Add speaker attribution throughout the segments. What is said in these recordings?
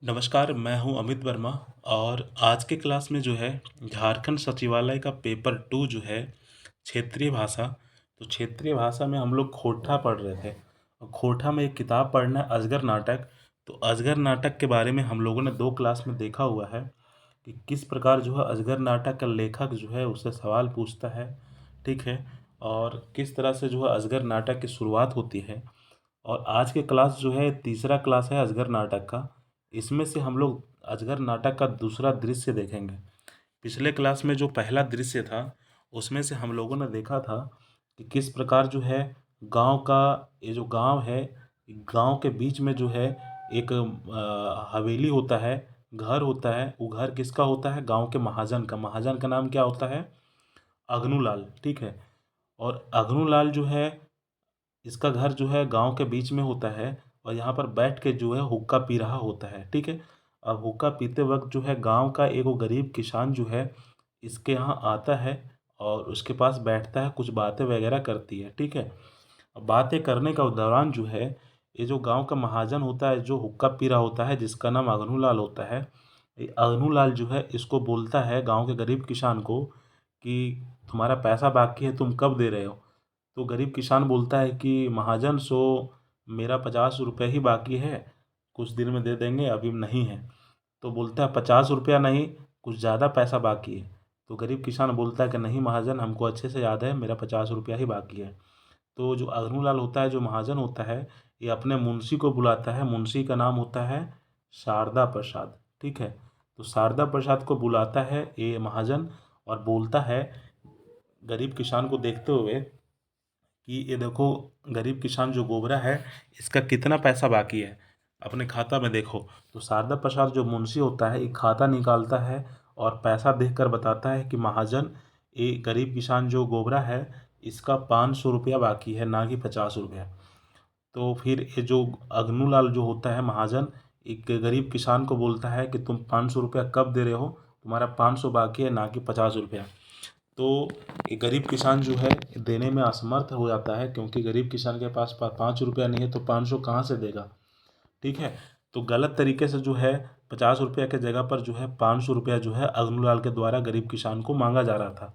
Speaker 1: नमस्कार, मैं हूँ अमित वर्मा और आज के क्लास में जो है झारखंड सचिवालय का पेपर 2 जो है क्षेत्रीय भाषा। तो क्षेत्रीय भाषा में हम लोग खोरठा पढ़ रहे थे और खोरठा में एक किताब पढ़ना है अजगर नाटक। तो अजगर नाटक के बारे में हम लोगों ने 2 क्लास में देखा हुआ है कि किस प्रकार जो है अजगर नाटक का लेखक जो है उससे सवाल पूछता है, ठीक है? और किस तरह से जो है अजगर नाटक की शुरुआत होती है। और आज के क्लास जो है तीसरा क्लास है अजगर नाटक का। इसमें से हम लोग अजगर नाटक का दूसरा दृश्य देखेंगे। पिछले क्लास में जो पहला दृश्य था उसमें से हम लोगों ने देखा था कि किस प्रकार जो है गांव का ये जो गांव है, गांव के बीच में जो है एक हवेली होता है, घर होता है। वो घर किसका होता है? गांव के महाजन का। महाजन का नाम क्या होता है? अग्नूलाल, ठीक है। और अग्नूलाल जो है इसका घर जो है गांव के बीच में होता है और यहाँ पर बैठ के जो है हुक्का पी रहा होता है, ठीक है। अब हुक्का पीते वक्त जो है गांव का एक वो गरीब किसान जो है इसके यहाँ आता है और उसके पास बैठता है, कुछ बातें वगैरह करती है, ठीक है। अब बातें करने का दौरान जो है ये जो गांव का महाजन होता है जो हुक्का पी रहा होता है जिसका नाम अग्नूलाल होता है, ये अग्नूलाल जो है इसको बोलता है गांव के गरीब किसान को कि तुम्हारा पैसा बाकी है, तुम कब दे रहे हो? तो गरीब किसान बोलता है कि महाजन सो मेरा 50 रुपये ही बाकी है, कुछ दिन में दे देंगे, अभी नहीं है। तो बोलता है 50 रुपया नहीं, कुछ ज़्यादा पैसा बाकी है। तो गरीब किसान बोलता है कि नहीं महाजन, हमको अच्छे से याद है, मेरा 50 रुपया ही बाकी है। तो जो अग्नूलाल होता है, जो महाजन होता है, ये अपने मुंशी को बुलाता है। मुंशी का नाम होता है शारदा प्रसाद, ठीक है। तो शारदा प्रसाद को बुलाता है ये महाजन और बोलता है गरीब किसान को देखते हुए कि ये देखो, गरीब किसान जो गोबरा है इसका कितना पैसा बाकी है, अपने खाता में देखो। तो शारदा प्रसाद जो मुंशी होता है एक खाता निकालता है और पैसा देखकर बताता है कि महाजन, ये गरीब किसान जो गोबरा है इसका 500 रुपया बाकी है, ना कि 50 रुपया। तो फिर ये जो अग्नूलाल जो होता है महाजन, एक गरीब किसान को बोलता है कि तुम 500 रुपया कब दे रहे हो? तुम्हारा 500 बाकी है, ना कि 50 रुपया। तो ये गरीब किसान जो है देने में असमर्थ हो जाता है, क्योंकि गरीब किसान के पास 5 रुपया नहीं है तो 500 कहाँ से देगा, ठीक है। तो गलत तरीके से जो है 50 रुपया के जगह पर जो है 500 रुपया जो है अग्नूलाल के द्वारा गरीब किसान को मांगा जा रहा था।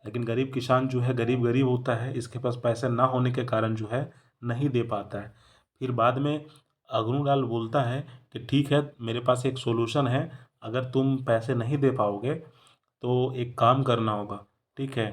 Speaker 1: लेकिन गरीब किसान जो है गरीब गरीब होता है, इसके पास पैसे ना होने के कारण जो है नहीं दे पाता है। फिर बाद में अग्नूलाल बोलता है कि ठीक है, मेरे पास एक सोल्यूशन है, अगर तुम पैसे नहीं दे पाओगे तो एक काम करना होगा, ठीक है।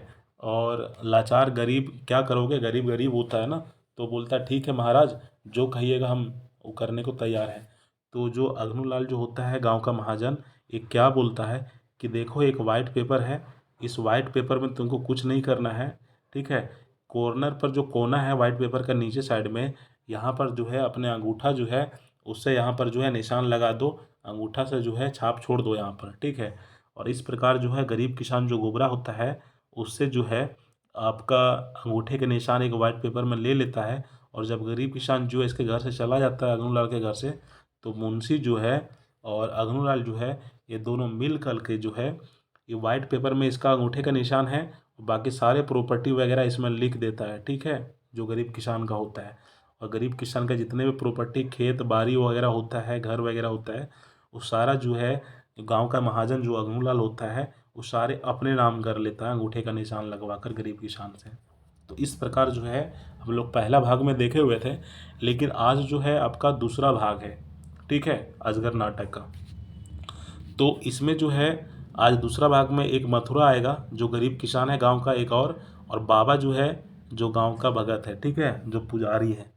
Speaker 1: और लाचार गरीब क्या करोगे? गरीब गरीब होता है ना। तो बोलता है ठीक है महाराज, जो कहिएगा हम वो करने को तैयार हैं। तो जो अग्नूलाल जो होता है गांव का महाजन, ये क्या बोलता है कि देखो एक वाइट पेपर है, इस वाइट पेपर में तुमको कुछ नहीं करना है, ठीक है। कॉर्नर पर जो कोना है वाइट पेपर का नीचे साइड में, यहाँ पर जो है अपने अंगूठा जो है उससे यहाँ पर जो है निशान लगा दो, अंगूठा से जो है छाप छोड़ दो यहाँ पर, ठीक है। और इस प्रकार जो है गरीब किसान जो गोबरा होता है उससे जो है आपका अंगूठे के निशान एक वाइट पेपर में ले लेता है। और जब गरीब किसान जो है इसके घर से चला जाता है अग्नूलाल के घर से, तो मुंशी जो है और अग्नूलाल जो है ये दोनों मिल कर के जो है ये वाइट पेपर में इसका अंगूठे का निशान है, बाकी सारे प्रॉपर्टी वगैरह इसमें लिख देता है, ठीक है, जो गरीब किसान का होता है। और गरीब किसान का जितने भी प्रॉपर्टी खेत बाड़ी वगैरह होता है, घर वगैरह होता है, वो सारा जो है गांव का महाजन जो अग्नूलाल होता है वो सारे अपने नाम कर लेता है अंगूठे का निशान लगवाकर गरीब किसान से। तो इस प्रकार जो है हम लोग पहला भाग में देखे हुए थे, लेकिन आज जो है आपका दूसरा भाग है, ठीक है, अजगर नाटक का। तो इसमें जो है आज दूसरा भाग में एक मथुरा आएगा जो गरीब किसान है गांव का एक और बाबा जो है जो गांव का भगत है, ठीक है, जो पुजारी है।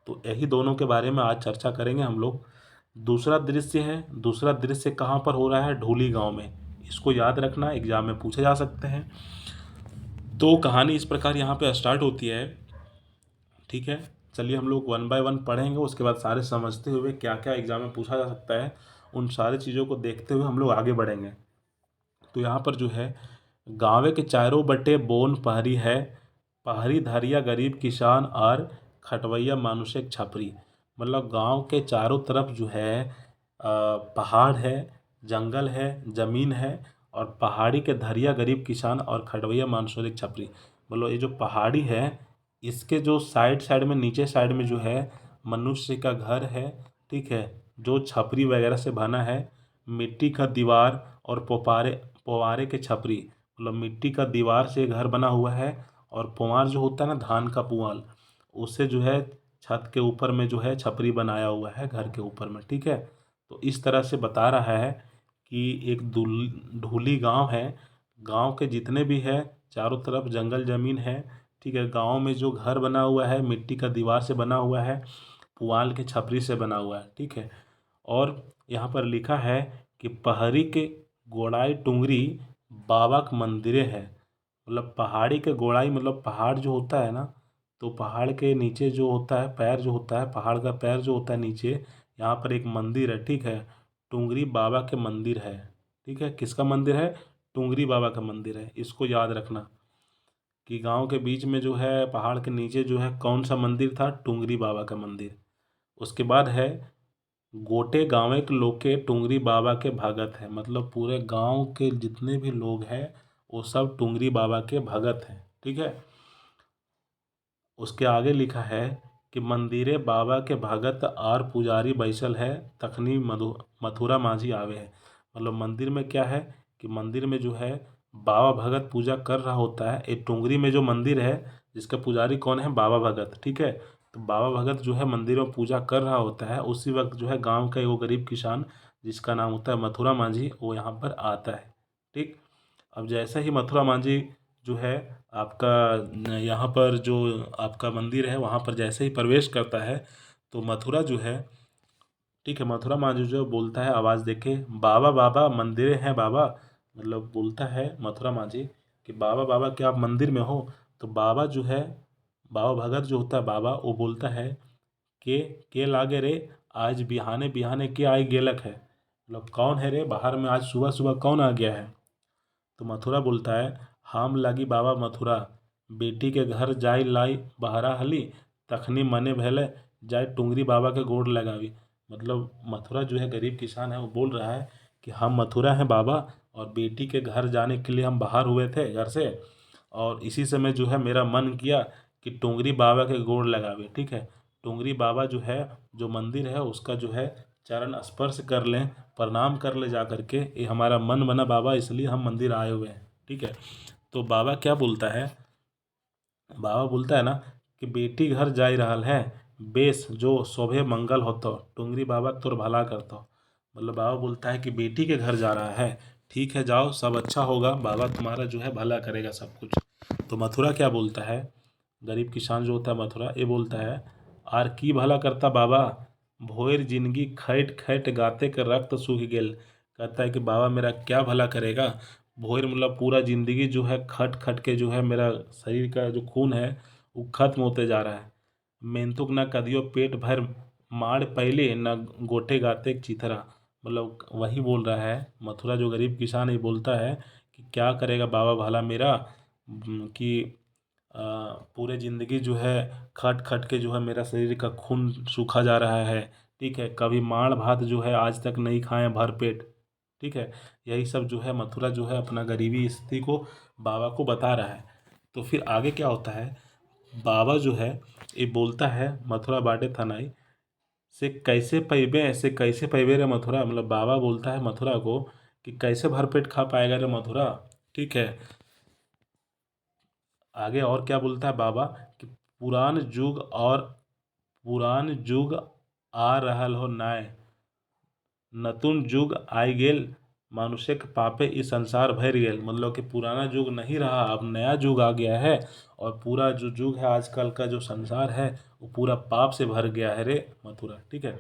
Speaker 1: तो यही दोनों के बारे में आज चर्चा करेंगे हम लोग। दूसरा दृश्य है, दूसरा दृश्य कहाँ पर हो रहा है? ढोली गांव में। इसको याद रखना, एग्जाम में पूछे जा सकते हैं। तो कहानी इस प्रकार यहाँ पे स्टार्ट होती है, ठीक है। चलिए हम लोग वन बाय वन पढ़ेंगे, उसके बाद सारे समझते हुए क्या क्या एग्जाम में पूछा जा सकता है उन सारी चीज़ों को देखते हुए हम लोग आगे बढ़ेंगे। तो यहाँ पर जो है गाँव के चारों बटे बोन पहरी है, पहरी धरिया गरीब किसान और खटवैया मानुषिक छपरी। मतलब गांव के चारों तरफ जो है पहाड़ है, जंगल है, ज़मीन है, और पहाड़ी के धरिया गरीब किसान और खटवैया मानसूरिक छपरी। मतलब ये जो पहाड़ी है इसके जो साइड साइड में नीचे साइड में जो है मनुष्य का घर है, ठीक है। जो छपरी वगैरह से बना है, मिट्टी का दीवार और पोपारे पोवारे के छपरी, मतलब मिट्टी का दीवार से घर बना हुआ है, और पुआल जो होता है ना धान का पुआल, उससे जो है छत के ऊपर में जो है छपरी बनाया हुआ है घर के ऊपर में। ठीक है, तो इस तरह से बता रहा है कि एक ढूली गांव है, गांव के जितने भी है चारों तरफ जंगल ज़मीन है। ठीक है, गांव में जो घर बना हुआ है मिट्टी का दीवार से बना हुआ है, पुआल के छपरी से बना हुआ है। ठीक है, और यहाँ पर लिखा है कि पहाड़ी के गोड़ाई टुंगरी बाबा के मंदिरे है। मतलब पहाड़ी के गोड़ाई मतलब पहाड़ जो होता है ना, तो पहाड़ के नीचे जो होता है पैर जो होता है, पहाड़ का पैर जो होता है नीचे, यहाँ पर एक मंदिर है। ठीक है, टुंगरी बाबा के मंदिर है। ठीक है, किसका मंदिर है? टुंगरी बाबा का मंदिर है। इसको याद रखना कि गांव के बीच में जो है पहाड़ के नीचे जो है कौन सा मंदिर था? टुंगरी बाबा का मंदिर। उसके बाद है गोटे गाँव के लोग के टुंगरी बाबा के भगत है, मतलब पूरे गांव के जितने भी लोग हैं वो सब टुंगरी बाबा के भगत हैं। ठीक है, उसके आगे लिखा है कि मंदिरे बाबा के भगत और पुजारी बैसल है, तखनी मथुरा माझी आवे है। मतलब मंदिर में क्या है कि मंदिर में जो है बाबा भगत पूजा कर रहा होता है। एक टुंगरी में जो मंदिर है जिसका पुजारी कौन है? बाबा भगत। ठीक है, तो बाबा भगत जो है मंदिर में पूजा कर रहा होता है, उसी वक्त जो है गांव का वो गरीब किसान जिसका नाम होता है मथुरा माझी, वो यहाँ पर आता है। ठीक, अब जैसे ही मथुरा मांझी जो है आपका यहाँ पर जो आपका मंदिर है वहाँ पर जैसे ही प्रवेश करता है, तो मथुरा जो है, ठीक है, मथुरा मांझी जो बोलता है आवाज़ देके, बाबा बाबा मंदिर हैं बाबा। मतलब बोलता है मथुरा मांझी कि बाबा बाबा क्या आप मंदिर में हो? तो बाबा जो है, बाबा भगत जो होता है बाबा, वो बोलता है के लागे रे, आज बिहाने बिहाने के आई गेलक है। मतलब कौन है रे बाहर में, आज सुबह सुबह कौन आ गया है? तो मथुरा बोलता है, हम लागी बाबा मथुरा, बेटी के घर जाई लाई बहरा हली, तखनी मने भले जाए टुंगरी बाबा के गोड़ लगावी। मतलब मथुरा जो है गरीब किसान है, वो बोल रहा है कि हम मथुरा हैं बाबा, और बेटी के घर जाने के लिए हम बाहर हुए थे घर से, और इसी समय जो है मेरा मन किया कि टुंगरी बाबा के गोड़ लगावे। ठीक है, टुंगरी बाबा जो है, जो मंदिर है उसका जो है चरण स्पर्श कर लें, प्रणाम कर ले जा करके, ये हमारा मन बना बाबा, इसलिए हम मंदिर आए हुए हैं। ठीक है, तो बाबा क्या बोलता है? बाबा बोलता है ना कि बेटी घर जाई रहल है, बेस जो शोभे मंगल होतो, टुंगरी बाबा तोर भला करतो। मतलब बाबा बोलता है कि बेटी के घर जा रहा है, ठीक है जाओ, सब अच्छा होगा, बाबा तुम्हारा जो है भला करेगा सब कुछ। तो मथुरा क्या बोलता है? गरीब किसान जो होता है मथुरा, ये बोलता है, आर की भला करता बाबा, भोर जिंदगी खैट खैट गाते के रक्त सूख गेल। कहता है कि बाबा मेरा क्या भला करेगा? भोर मतलब पूरा जिंदगी जो है खट खट के जो है मेरा शरीर का जो खून है वो खत्म होते जा रहा है। मेंतुक ना कदियो पेट भर माड़ पहले न गोटे गाते चिथरा। मतलब वही बोल रहा है मथुरा जो गरीब किसान है, बोलता है कि क्या करेगा बाबा भला मेरा, कि पूरे ज़िंदगी जो है खट खट के जो है मेरा शरीर का खून सूखा जा रहा है। ठीक है, कभी माड़ भात जो है आज तक नहीं खाए भर पेट। ठीक है, यही सब जो है मथुरा जो है अपना गरीबी स्थिति को बाबा को बता रहा है। तो फिर आगे क्या होता है? बाबा जो है ये बोलता है मथुरा बाटे थनाई से कैसे पैबे रे मथुरा। मतलब बाबा बोलता है मथुरा को कि कैसे भरपेट खा पाएगा रे मथुरा। ठीक है, आगे और क्या बोलता है बाबा कि पुरान जुग आ रहल हो नाय, नतुन जुग आई गेल, मनुष्य के पापे इस संसार भर गेल। मतलब कि पुराना युग नहीं रहा, अब नया युग आ गया है, और पूरा जो युग है आजकल का जो संसार है वो पूरा पाप से भर गया है रे मथुरा। ठीक है,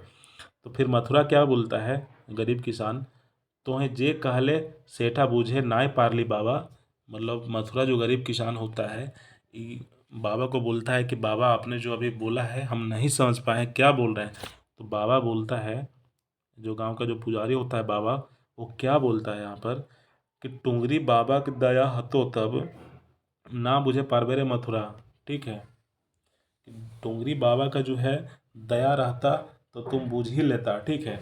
Speaker 1: तो फिर मथुरा क्या बोलता है गरीब किसान, तोहें जे कहले सेठा बूझे नाय पारली बाबा। मतलब मथुरा जो गरीब किसान होता है बाबा को बोलता है कि बाबा आपने जो अभी बोला है हम नहीं समझ पाए क्या बोल रहे हैं। तो बाबा बोलता है, जो गांव का जो पुजारी होता है बाबा, वो क्या बोलता है यहाँ पर कि टुंगरी बाबा की दया हतो तब ना बुझे पारबेरे मथुरा। ठीक है, टुंगरी बाबा का जो है दया रहता तो तुम बूझ ही लेता। ठीक है,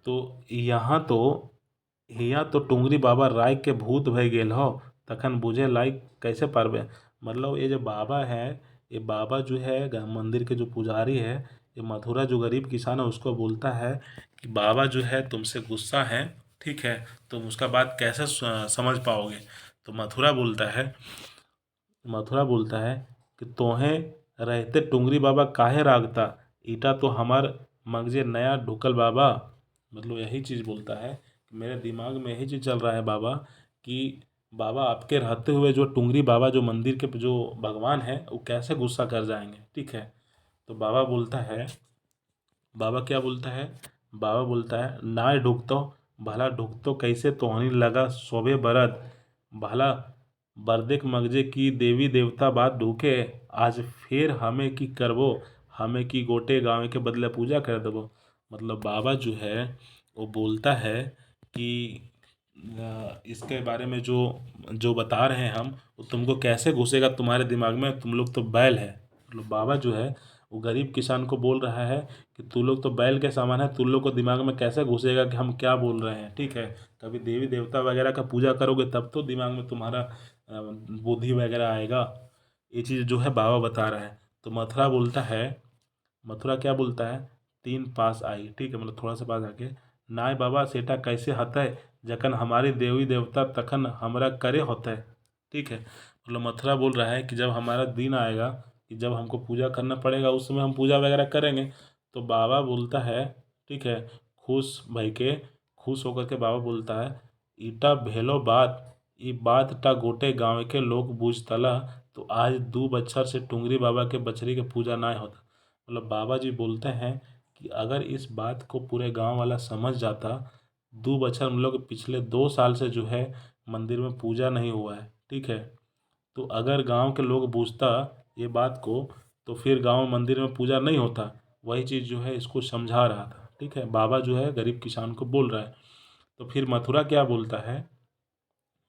Speaker 1: तो यहाँ तो टुंगरी बाबा राय के भूत भय गेल हो, तखन बुझे लायक कैसे पारबे। मतलब ये जो बाबा है, ये बाबा जो है मंदिर के जो पुजारी है, ये मथुरा जो गरीब किसान है उसको बोलता है कि बाबा जो है तुमसे गुस्सा है, ठीक है, तुम उसका बात कैसे समझ पाओगे। तो मथुरा बोलता है कि तोहें रहते टुंगरी बाबा काहे रागता, ईटा तो हमार मगजे नया ढुकल बाबा। मतलब यही चीज़ बोलता है कि मेरे दिमाग में यही चीज़ चल रहा है बाबा, कि बाबा आपके रहते हुए जो टुंगरी बाबा जो मंदिर के जो भगवान है वो कैसे गुस्सा कर जाएंगे, ठीक है। तो बाबा क्या बोलता है, बाबा बोलता है नाय ढुकतो, भला ढुकतो कैसे तोहनी लगा सोबे बरद, भला बरदेक मगजे की देवी देवता बात ढूके, आज फिर हमें की करबो, हमें की गोटे गाँव के बदले पूजा कर देबो। मतलब बाबा जो है वो बोलता है कि इसके बारे में जो जो बता रहे हैं हम, वो तुमको कैसे घुसेगा तुम्हारे दिमाग में, तुम लोग तो बैल है। मतलब बाबा जो है वो गरीब किसान को बोल रहा है कि तू लोग तो बैल के समान है, तुम लोग को दिमाग में कैसे घुसेगा कि हम क्या बोल रहे हैं, ठीक है। कभी देवी देवता वगैरह का पूजा करोगे तब तो दिमाग में तुम्हारा बुद्धि वगैरह आएगा। ये चीज़ जो है बाबा बता रहा है। तो मथुरा क्या बोलता है, तीन पास आई, ठीक है, मतलब थोड़ा सा पास आके, नाय बाबा सेटा कैसे हतय, जखन हमारी देवी देवता तखन हमरा करे होतय, ठीक है। मतलब मथुरा बोल रहा है कि जब हमारा दिन आएगा कि जब हमको पूजा करना पड़ेगा उस समय हम पूजा वगैरह करेंगे। तो बाबा बोलता है, ठीक है, खुश भाई के खुश होकर के बाबा बोलता है, ईटा भेलो बात, ई बात टा गोटे गांव के लोग बूझतला, तो आज 2 बच्छर से टुंगरी बाबा के बछड़ी के पूजा ना होता। मतलब बाबा जी बोलते हैं कि अगर इस बात को पूरे गांव वाला समझ जाता, 2 बच्छर हम लोग पिछले 2 साल से जो है मंदिर में पूजा नहीं हुआ है, ठीक है। तो अगर गांव के लोग बूझता ये बात को, तो फिर गांव मंदिर में पूजा नहीं होता। वही चीज़ जो है इसको समझा रहा था, ठीक है, बाबा जो है गरीब किसान को बोल रहा है। तो फिर मथुरा क्या बोलता है,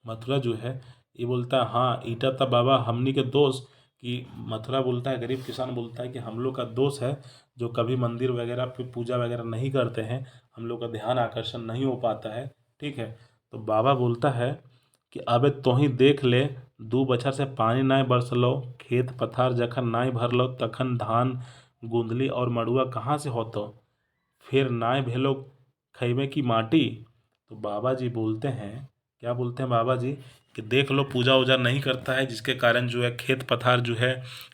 Speaker 1: मथुरा जो है ये बोलता है हाँ ईटा था बाबा हमनी के दोस्त, कि मथुरा बोलता है, गरीब किसान बोलता है कि हम लोग का दोष है जो कभी मंदिर वगैरह पे पूजा वगैरह नहीं करते हैं, हम लोग का ध्यान आकर्षण नहीं हो पाता है, ठीक है। तो बाबा बोलता है कि अबे तो ही देख ले, 2 बछर से पानी नाय बरसलो, खेत पथार जखन नाय भरलो तखन धान गुंदली और मड़ुआ कहाँ से होतो, फिर नाय भेलो खैबे की माटी। तो बाबा जी बोलते हैं, क्या बोलते हैं बाबा जी, कि देख लो पूजा वूजा नहीं करता है जिसके कारण जो है खेत पथार जो है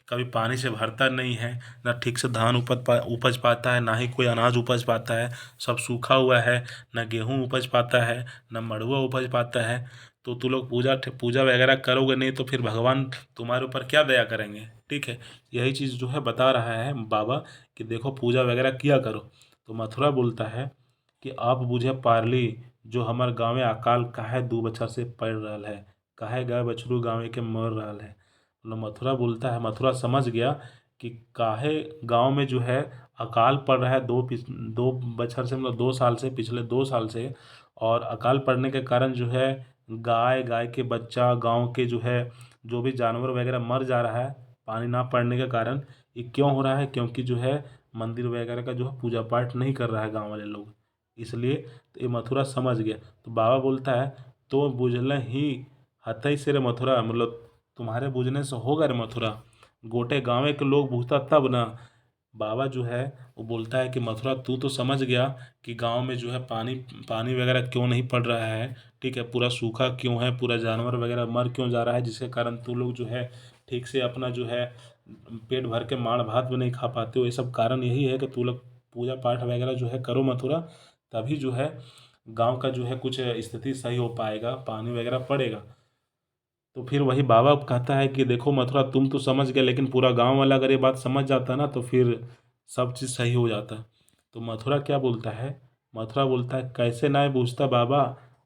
Speaker 1: कभी पानी से भरता नहीं है, ना ठीक से धान उपज पाता है, ना ही कोई अनाज उपज पाता है, सब सूखा हुआ है, ना गेहूँ उपज पाता है, ना मड़ुआ उपज पाता है। तो तू लोग पूजा वगैरह करोगे नहीं तो फिर भगवान तुम्हारे ऊपर क्या दया करेंगे, ठीक है। यही चीज़ जो है बता रहा है बाबा कि देखो पूजा वगैरह किया करो। तो मथुरा बोलता है कि आप बुझे पारली, जो हमार गाँवे अकाल काहे 2 बछर से पड़ रहल है, काहे गाय बछरू गाँवे के मर रहल है। मतलब मथुरा बोलता है, मथुरा समझ गया कि काहे गांव में जो है अकाल पड़ रहा है 2 बछर से, मतलब 2 साल से, पिछले 2 साल से। और अकाल पड़ने के कारण जो है गाय गाय के बच्चा गांव के जो है जो भी जानवर वगैरह मर जा रहा है पानी ना पड़ने के कारण। ये क्यों हो रहा है, क्योंकि जो है मंदिर वगैरह का जो है पूजा पाठ नहीं कर रहा है गांव वाले लोग, इसलिए। तो ये मथुरा समझ गया। तो बाबा बोलता है तो बुझल ही हथई से रे मथुरा, मतलब तुम्हारे बुझने से होगा रे मथुरा, गोटे गाँव के लोग बूझता तब ना। बाबा जो है वो बोलता है कि मथुरा तू तो समझ गया कि गांव में जो है पानी पानी वगैरह क्यों नहीं पड़ रहा है, ठीक है, पूरा सूखा क्यों है, पूरा जानवर वगैरह मर क्यों जा रहा है, जिसके कारण तू लोग जो है ठीक से अपना जो है पेट भर के माड़ भात भी नहीं खा पाते हो। ये सब कारण यही है कि तू लोग पूजा पाठ वगैरह जो है करो मथुरा, तभी जो है गांव का जो है कुछ स्थिति सही हो पाएगा, पानी वगैरह पड़ेगा। तो फिर वही बाबा कहता है कि देखो मथुरा तुम तो समझ गए, लेकिन पूरा गांव वाला अगर ये बात समझ जाता ना तो फिर सब चीज़ सही हो जाता। तो मथुरा क्या बोलता है, मथुरा बोलता है कैसे नाय बूझता बाबा,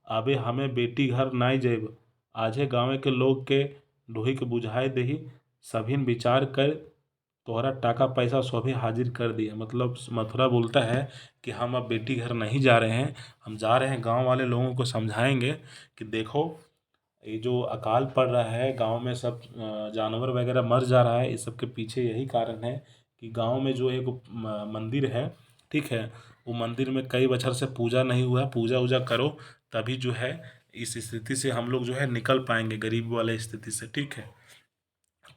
Speaker 1: अबे हमें बेटी घर नाय जेब, आजे गाँव के लोग के ढोही के बुझाए देही, सभिन विचार कर तोहरा टाका पैसा सभी हाजिर कर दिया। मतलब मथुरा बोलता है कि हम अब बेटी घर नहीं जा रहे हैं, हम जा रहे हैं गांव वाले लोगों को समझाएंगे कि देखो ये जो अकाल पड़ रहा है गांव में, सब जानवर वगैरह मर जा रहा है, इस सब के पीछे यही कारण है कि गांव में जो एक मंदिर है, ठीक है, वो मंदिर में कई बछर से पूजा नहीं हुआ है, पूजा वूजा करो तभी जो है इस स्थिति से हम लोग जो है निकल पाएंगे, गरीब वाले स्थिति से, ठीक है।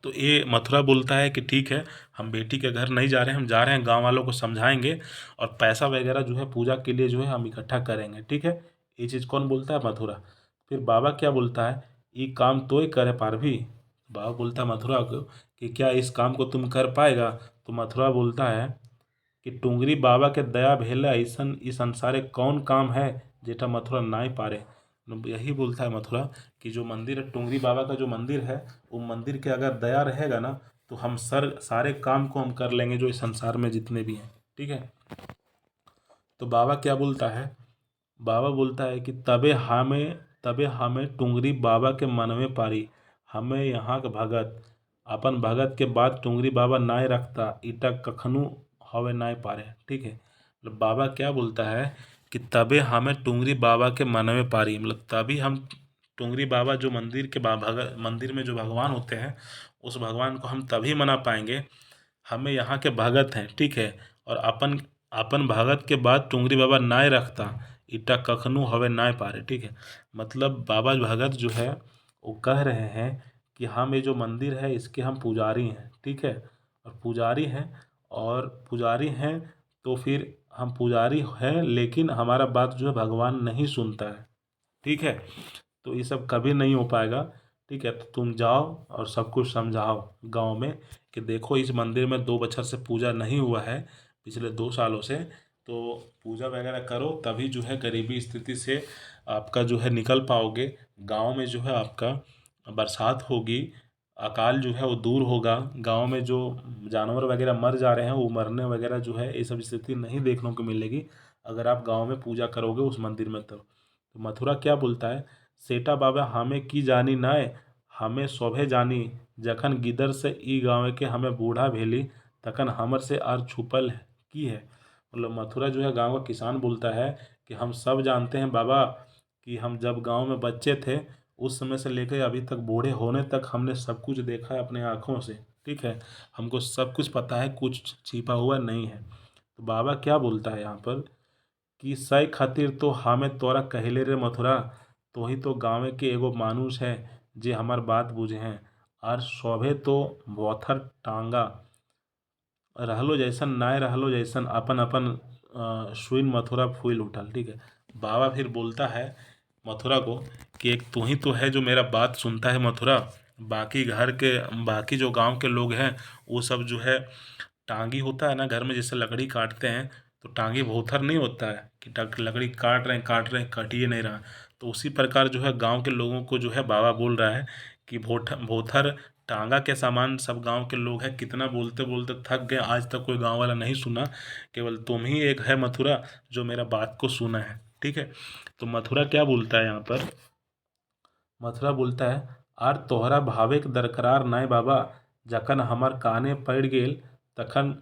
Speaker 1: तो ये मथुरा बोलता है कि ठीक है, हम बेटी के घर नहीं जा रहे हैं, हम जा रहे हैं गांव वालों को समझाएंगे और पैसा वगैरह जो है पूजा के लिए जो है हम इकट्ठा करेंगे, ठीक है। ये चीज़ कौन बोलता है? मथुरा। फिर बाबा क्या बोलता है? ये काम तो ही करे पारभी। बाबा बोलता है मथुरा को कि क्या इस काम को तुम कर पाएगा? तो मथुरा बोलता है कि टुंगरी बाबा के दया भेले ऐसन इस संसारे कौन काम है जेठा मथुरा नाई पारे। यही बोलता है मथुरा कि जो मंदिर है, टुंगरी बाबा का जो मंदिर है, वो मंदिर के अगर दया रहेगा ना तो हम सारे काम को हम कर लेंगे जो इस संसार में जितने भी हैं, ठीक है। तो बाबा क्या बोलता है? बाबा बोलता है कि तबे हमें टुंगरी बाबा के मन में पारी, हमें यहाँ के भगत अपन भगत के बाद टुंगरी बाबा नाय रखता इटा कखनू हवे नाय पारे, ठीक है। मतलब बाबा क्या बोलता है कि तबे हमें टुंगरी बाबा के मन में पारी, मतलब तभी हम टुंगरी बाबा जो मंदिर के भगत मंदिर में जो भगवान होते हैं उस भगवान को हम तभी मना पाएंगे, हमें यहाँ के भगत हैं, ठीक है। और अपन अपन भगत के बाद टुंगरी बाबा नाय रखता इटा कखनू हवे नाय पारे, ठीक है। मतलब बाबा भगत जो है वो कह रहे हैं कि हम ये जो मंदिर है इसके हम पुजारी हैं, ठीक है। और पुजारी हैं तो फिर हम पुजारी हैं, लेकिन हमारा बात जो है भगवान नहीं सुनता है, ठीक है। तो ये सब कभी नहीं हो पाएगा, ठीक है। तो तुम जाओ और सब कुछ समझाओ गांव में कि देखो इस मंदिर में 2 बछर से पूजा नहीं हुआ है, पिछले 2 सालों से, तो पूजा वगैरह करो तभी जो है गरीबी स्थिति से आपका जो है निकल पाओगे। गांव में जो है आपका बरसात होगी, अकाल जो है वो दूर होगा, गांव में जो जानवर वगैरह मर जा रहे हैं वो मरने वगैरह जो है ये सब स्थिति नहीं देखने को मिलेगी अगर आप गांव में पूजा करोगे उस मंदिर में। तो मथुरा क्या बोलता है? सेठा बाबा हमें की जानी नाय, हमें शोभे जानी, जखन गिदर से ई गाँव के हमें बूढ़ा भेली तखन हमर से आर छुपल की है। मतलब मथुरा जो है गांव का किसान बोलता है कि हम सब जानते हैं बाबा कि हम जब गांव में बच्चे थे उस समय से लेकर अभी तक बूढ़े होने तक हमने सब कुछ देखा है अपने आँखों से, ठीक है। हमको सब कुछ पता है, कुछ छिपा हुआ नहीं है। तो बाबा क्या बोलता है यहाँ पर कि सै खातिर तो हमें तोरा कहले रे मथुरा, तो ही तो गाँव के एगो मानुष है जे हमार बात बुझे हैं, और शोभे तो बोथर टांगा रहलो जैसन नाय रहलो जैसन अपन अपन सुइन मथुरा फूल उठल, ठीक है। बाबा फिर बोलता है मथुरा को कि एक तू ही तो है जो मेरा बात सुनता है मथुरा, बाकी जो गांव के लोग हैं वो सब जो है टांगी होता है ना घर में, जैसे लकड़ी काटते हैं तो टांगी भोथर नहीं होता है कि लकड़ी काट रहे हैं कट ही नहीं रहा। तो उसी प्रकार जो है गांव के लोगों को जो है बाबा बोल रहा है कि भोथर टांगा के समान सब गांव के लोग हैं, कितना बोलते बोलते थक गए, आज तक कोई गांव वाला नहीं सुना, केवल तुम ही एक है मथुरा जो मेरा बात को सुना है, ठीक है। तो मथुरा क्या बोलता है यहाँ पर? मथुरा बोलता है आर तोहरा भावेक दरकरार नाय बाबा, जखन हमार काने पड़ गेल तखन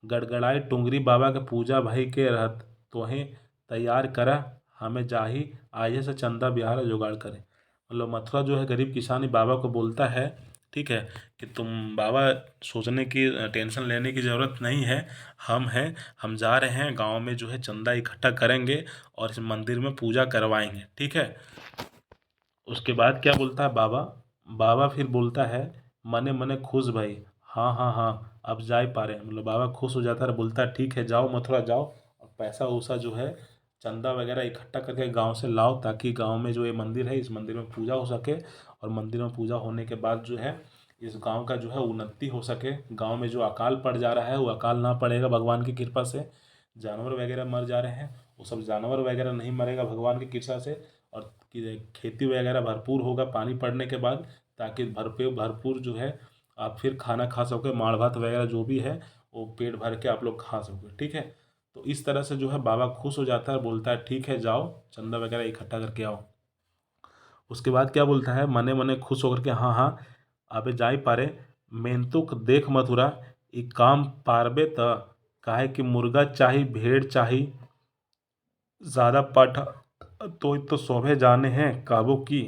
Speaker 1: गड़गड़ाए टुंगरी बाबा के पूजा भई के रहत, तोहें तैयार करा, हमें जाही आजे से चंदा ब्याह जुगाड़ करे। मतलब मथुरा जो है गरीब किसान बाबा को बोलता है, ठीक है, कि तुम बाबा सोचने की टेंशन लेने की ज़रूरत नहीं है, हम हैं, हम जा रहे हैं गांव में जो है चंदा इकट्ठा करेंगे और इस मंदिर में पूजा करवाएंगे, ठीक है। उसके बाद क्या बोलता है बाबा? बाबा फिर बोलता है मने मने खुश भाई, हाँ हाँ हाँ अब जा ही पा रहे हैं। मतलब बाबा खुश हो जाता है और बोलता है ठीक है जाओ मथुरा जाओ, और पैसा वूसा जो है चंदा वगैरह इकट्ठा करके गांव से लाओ ताकि गांव में जो ये मंदिर है इस मंदिर में पूजा हो सके, और मंदिर में पूजा होने के बाद जो है इस गांव का जो है उन्नति हो सके। गांव में जो अकाल पड़ जा रहा है वो अकाल ना पड़ेगा भगवान की कृपा से, जानवर वगैरह मर जा रहे हैं वो सब जानवर वगैरह नहीं मरेगा भगवान की कृपा से, और खेती वगैरह भरपूर होगा पानी पड़ने के बाद, ताकि भरपूर भरपूर जो है आप फिर खाना खा सकोगे, माड़ भात वगैरह जो भी है वो पेट भर के आप लोग खा सकोगे, ठीक है। तो इस तरह से जो है बाबा खुश हो जाता है, बोलता है ठीक है जाओ चंदा वगैरह इकट्ठा करके आओ। उसके बाद क्या बोलता है मने मने खुश होकर के, हाँ हाँ अबे जाई पारे, मेहनतुक देख मथुरा ई काम पारबे त, काहे कि मुर्गा चाही भेड़ चाही ज़्यादा पाठा, तो शोभे जाने हैं काबू की।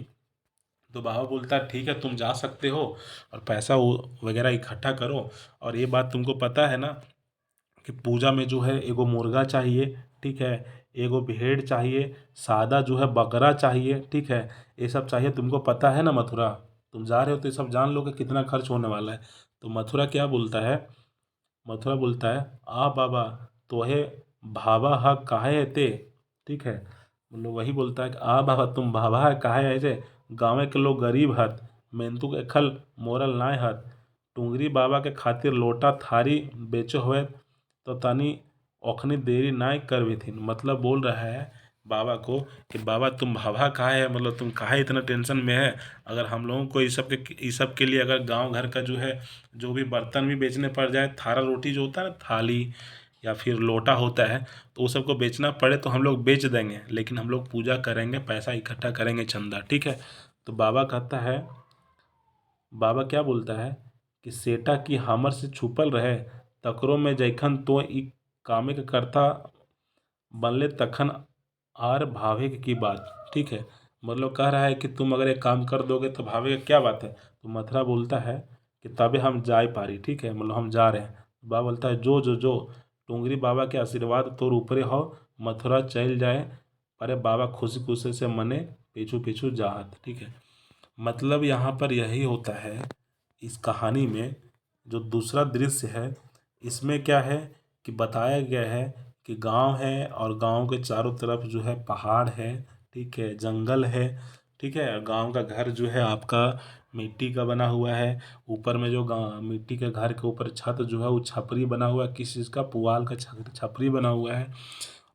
Speaker 1: तो बाबा बोलता है ठीक है तुम जा सकते हो और पैसा वगैरह इकट्ठा करो, और ये बात तुमको पता है ना कि पूजा में जो है एगो मुर्गा चाहिए, ठीक है, एगो भेड़ चाहिए, सादा जो है बकरा चाहिए, ठीक है, ये सब चाहिए, तुमको पता है ना मथुरा। तुम जा रहे हो तो ये सब जान लो कि कितना खर्च होने वाला है। तो मथुरा क्या बोलता है, मथुरा बोलता है, आ बाबा तोहे भावा हा काहे एते, ठीक है। मतलब वही बोलता है कि आ बाबा तुम भावा है काहे ऐसे, गाँव के लोग गरीब हत, मेंतु के खल मोरल नाय हत, टुंगरी बाबा के खातिर लोटा थारी बेचो हुए तो तनी ओखनी देरी नाय कर थी। मतलब बोल रहा है बाबा को कि बाबा तुम भाभा काहे है, मतलब तुम काहे इतना टेंशन में है। अगर हम लोगों को इस सब के लिए अगर गांव घर का जो है जो भी बर्तन भी बेचने पड़ जाए, थारा रोटी जो होता है ना, थाली या फिर लोटा होता है, तो वो सबको बेचना पड़े तो हम लोग बेच देंगे, लेकिन हम लोग पूजा करेंगे, पैसा इकट्ठा करेंगे, चंदा, ठीक है। तो बाबा कहता है, बाबा क्या बोलता है कि सेटा की हमर से छुपल रहे, तकरो में जैखन तो ई कामे के करता बनले तखन आर भावे की बात, ठीक है। मतलब कह रहा है कि तुम अगर एक काम कर दोगे तो भावे की क्या बात है। तो मथुरा बोलता है कि तबे हम जाए पारी, ठीक है, मतलब हम जा रहे हैं। बाबा बोलता है जो जो जो टुंगरी बाबा के आशीर्वाद तोर ऊपरे हो, मथुरा चल जाए, अरे बाबा खुशी खुशी से मने पीछू पीछू जाहत, ठीक है। मतलब यहाँ पर यही होता है इस कहानी में। जो दूसरा दृश्य है इसमें क्या है कि बताया गया है कि गांव है और गांव के चारों तरफ जो है पहाड़ है, ठीक है, जंगल है, ठीक है। गांव का घर जो है आपका मिट्टी का बना हुआ है। ऊपर में जो गाँव मिट्टी के घर के ऊपर छत जो है वो छपरी बना हुआ है, किस चीज़ का, पुआल का छपरी बना हुआ है।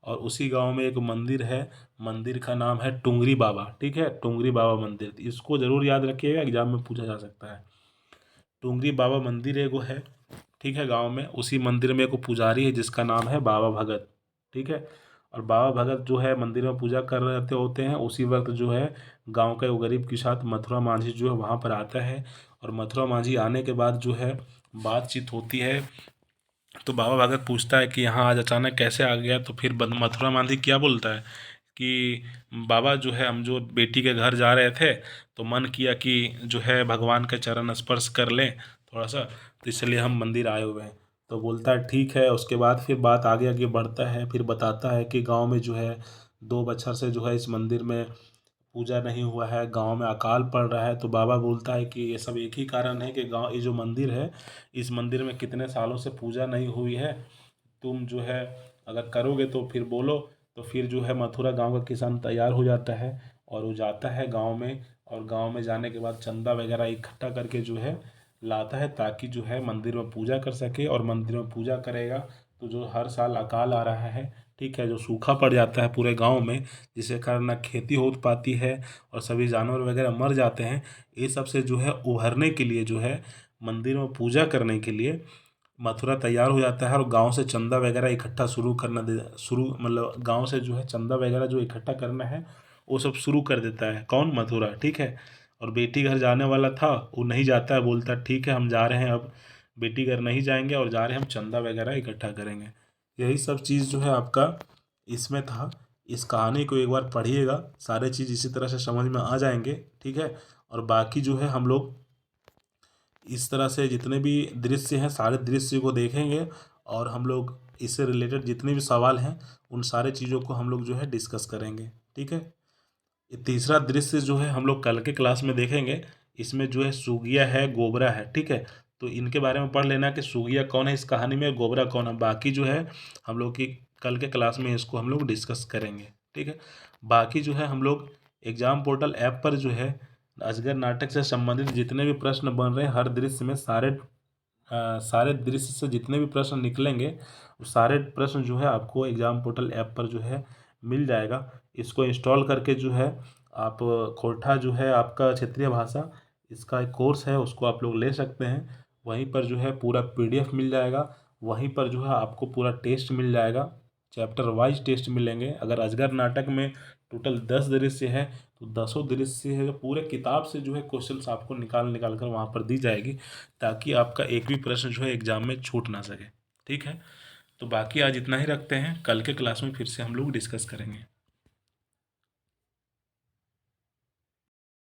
Speaker 1: और उसी गांव में एक मंदिर है, मंदिर का नाम है टुंगरी बाबा, ठीक है, टुंगरी बाबा मंदिर। इसको जरूर याद रखिएगा, एग्जाम में पूछा जा सकता है। टुंगरी बाबा मंदिर एगो है, ठीक है, गांव में। उसी मंदिर में एक पुजारी है जिसका नाम है बाबा भगत, ठीक है। और बाबा भगत जो है मंदिर में पूजा कर रहे होते हैं, उसी वक्त जो है गांव का वो गरीब के साथ मथुरा माझी जो है वहाँ पर आता है। और मथुरा माझी आने के बाद जो है बातचीत होती है। तो बाबा भगत पूछता है कि यहाँ आज अचानक कैसे आ गया। तो फिर मथुरा माझी क्या बोलता है कि बाबा जो है हम जो बेटी के घर जा रहे थे तो मन किया कि जो है भगवान के चरण स्पर्श कर लें थोड़ा सा, तो इसलिए हम मंदिर आए हुए हैं। तो बोलता है ठीक है। उसके बाद फिर बात आगे आगे बढ़ता है, फिर बताता है कि गांव में जो है 2 बछर से जो है इस मंदिर में पूजा नहीं हुआ है, गांव में अकाल पड़ रहा है। तो बाबा बोलता है कि ये सब एक ही कारण है कि गांव ये जो मंदिर है, इस मंदिर में कितने सालों से पूजा नहीं हुई है। तुम जो है अगर करोगे तो फिर बोलो। तो फिर जो है मथुरा गांव का किसान तैयार हो जाता है और वो जाता है गांव में। और गांव में जाने के बाद चंदा वगैरह इकट्ठा करके जो है लाता है, ताकि जो है मंदिर में पूजा कर सके। और मंदिर में पूजा करेगा तो जो हर साल अकाल आ रहा है, ठीक है, जो सूखा पड़ जाता है पूरे गांव में, जिसके कारण ना खेती हो पाती है और सभी जानवर वगैरह मर जाते हैं, ये सब से जो है उभरने के लिए जो है मंदिर में पूजा करने के लिए मथुरा तैयार हो जाता है। और गांव से चंदा वगैरह इकट्ठा शुरू करना दे शुरू मतलब गांव से जो है चंदा वगैरह जो इकट्ठा करना है वो सब शुरू कर देता है। कौन? मथुरा, ठीक है। और बेटी घर जाने वाला था, वो नहीं जाता है, बोलता है ठीक है हम जा रहे हैं, अब बेटी घर नहीं जाएंगे और जा रहे हैं हम चंदा वगैरह इकट्ठा करेंगे। यही सब चीज़ जो है आपका इसमें था। इस कहानी को एक बार पढ़िएगा, सारे चीज़ इसी तरह से समझ में आ जाएंगे, ठीक है। और बाकी जो है हम लोग इस तरह से जितने भी दृश्य हैं सारे दृश्य को देखेंगे और हम लोग इससे रिलेटेड जितने भी सवाल हैं उन सारे चीज़ों को हम लोग जो है डिस्कस करेंगे, ठीक है। ये तीसरा दृश्य जो है हम लोग कल के क्लास में देखेंगे। इसमें जो है सुगिया है, गोबरा है, ठीक है। तो इनके बारे में पढ़ लेना कि सुगिया कौन है इस कहानी में, गोबरा कौन है। बाकी जो है हम लोग की कल के क्लास में इसको हम लोग डिस्कस करेंगे, ठीक है। बाकी जो है हम लोग एग्जाम पोर्टल ऐप पर जो है अजगर नाटक से संबंधित जितने भी प्रश्न बन रहे हैं हर दृश्य में सारे दृश्य से जितने भी प्रश्न निकलेंगे वो सारे प्रश्न जो है आपको एग्जाम पोर्टल ऐप पर जो है मिल जाएगा। इसको इंस्टॉल करके जो है आप खोरठा जो है आपका क्षेत्रीय भाषा, इसका एक कोर्स है उसको आप लोग ले सकते हैं। वहीं पर जो है पूरा पीडीएफ मिल जाएगा, वहीं पर जो है आपको पूरा टेस्ट मिल जाएगा, चैप्टर वाइज टेस्ट मिलेंगे। अगर अजगर नाटक में टोटल 10 दृश्य है तो 10 दृश्य है, पूरे किताब से जो है क्वेश्चंस आपको निकाल निकाल कर वहाँ पर दी जाएगी, ताकि आपका एक भी प्रश्न जो है एग्जाम में छूट ना सके, ठीक है। तो बाकी आज इतना ही रखते हैं, कल के क्लास में फिर से हम लोग डिस्कस करेंगे।